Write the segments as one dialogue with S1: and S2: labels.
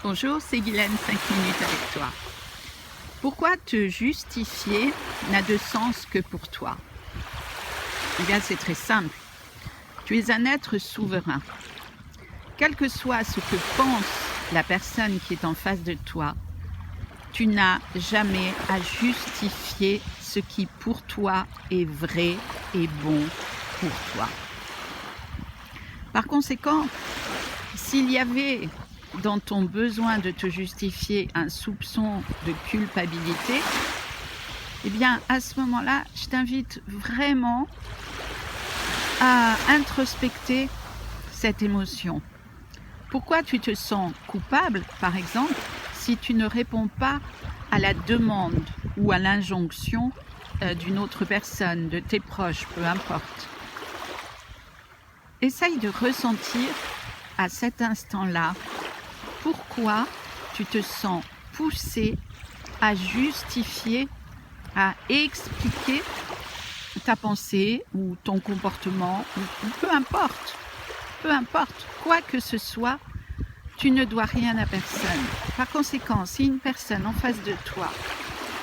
S1: Bonjour, c'est Guylaine, 5 minutes avec toi. Pourquoi te justifier n'a de sens que pour toi? Eh bien, c'est très simple. Tu es un être souverain. Quel que soit ce que pense la personne qui est en face de toi, tu n'as jamais à justifier ce qui pour toi est vrai et bon pour toi. Par conséquent, s'il y avait dans ton besoin de te justifier un soupçon de culpabilité, eh bien, à ce moment-là, je t'invite vraiment à introspecter cette émotion. Pourquoi tu te sens coupable, par exemple, si tu ne réponds pas à la demande ou à l'injonction d'une autre personne, de tes proches, peu importe. Essaye de ressentir à cet instant-là pourquoi tu te sens poussé à justifier, à expliquer ta pensée ou ton comportement, ou peu importe, quoi que ce soit, tu ne dois rien à personne. Par conséquent, si une personne en face de toi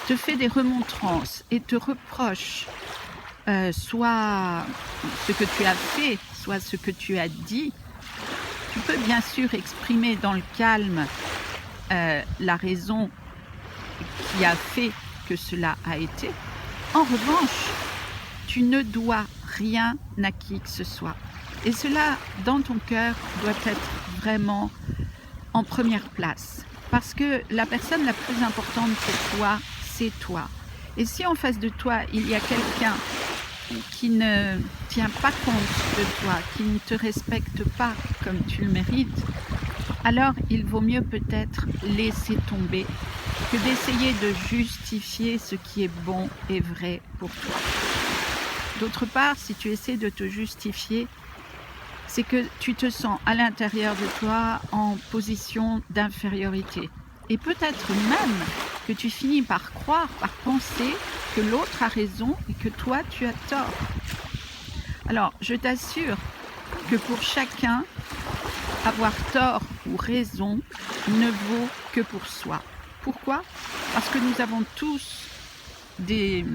S1: te fait des remontrances et te reproche soit ce que tu as fait, soit ce que tu as dit, tu peux bien sûr exprimer dans le calme la raison qui a fait que cela a été. En revanche, tu ne dois rien à qui que ce soit. Et cela, dans ton cœur, doit être vraiment en première place. Parce que la personne la plus importante pour toi, c'est toi. Et si en face de toi, il y a quelqu'un qui ne tient pas compte de toi, qui ne te respecte pas comme tu le mérites, alors il vaut mieux peut-être laisser tomber que d'essayer de justifier ce qui est bon et vrai pour toi. D'autre part, si tu essaies de te justifier, c'est que tu te sens à l'intérieur de toi en position d'infériorité. Et peut-être même que tu finis par croire, par penser que l'autre a raison et que toi, tu as tort. Alors, je t'assure que pour chacun, avoir tort ou raison ne vaut que pour soi. Pourquoi? Parce que nous avons tous des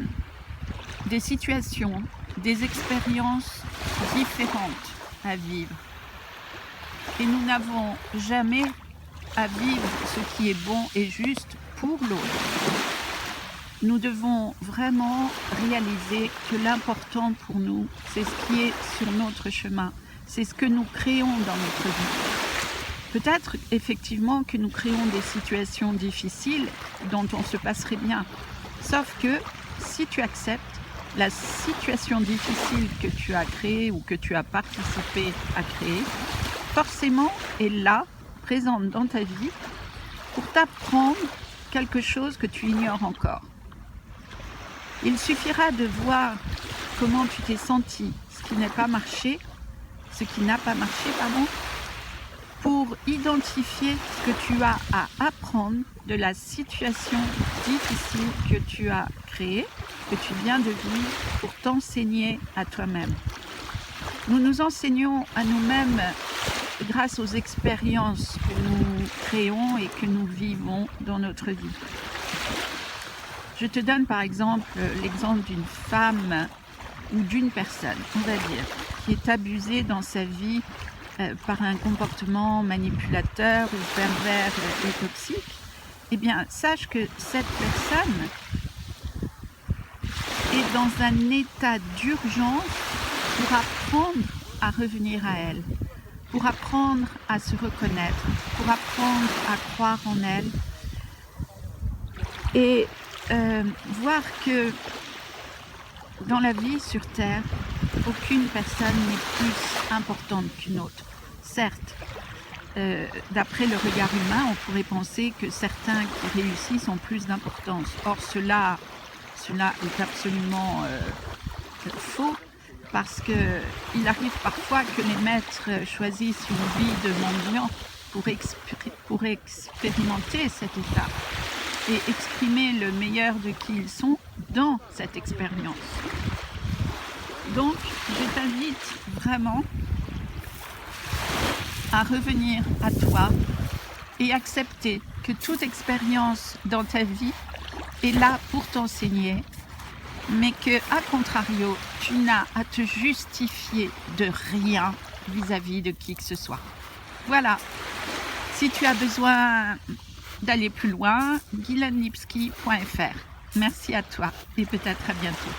S1: situations, des expériences différentes à vivre. Et nous n'avons jamais à vivre ce qui est bon et juste pour l'autre. Nous devons vraiment réaliser que l'important pour nous, c'est ce qui est sur notre chemin. C'est ce que nous créons dans notre vie. Peut-être effectivement que nous créons des situations difficiles dont on se passerait bien. Sauf que si tu acceptes la situation difficile que tu as créée ou que tu as participé à créer, forcément est là, présente dans ta vie, pour t'apprendre quelque chose que tu ignores encore. Il suffira de voir comment tu t'es senti, ce qui n'a pas marché, pour identifier ce que tu as à apprendre de la situation difficile que tu as créée, que tu viens de vivre, pour t'enseigner à toi-même. Nous nous enseignons à nous-mêmes grâce aux expériences que nous créons et que nous vivons dans notre vie. Je te donne par exemple l'exemple d'une femme ou d'une personne, on va dire, qui est abusée dans sa vie par un comportement manipulateur ou pervers et toxique. Eh bien, sache que cette personne est dans un état d'urgence pour apprendre à revenir à elle, pour apprendre à se reconnaître, pour apprendre à croire en elle et voir que dans la vie sur Terre, aucune personne n'est plus importante qu'une autre. Certes, d'après le regard humain, on pourrait penser que certains qui réussissent ont plus d'importance. Or, cela est absolument faux, parce qu'il arrive parfois que les maîtres choisissent une vie de mendiant pour expérimenter cet état et exprimer le meilleur de qui ils sont dans cette expérience. Donc, je t'invite vraiment à revenir à toi et accepter que toute expérience dans ta vie est là pour t'enseigner, mais que, à contrario, tu n'as à te justifier de rien vis-à-vis de qui que ce soit. Voilà. Si tu as besoin d'aller plus loin, guilanlipski.fr. Merci à toi et peut-être à bientôt.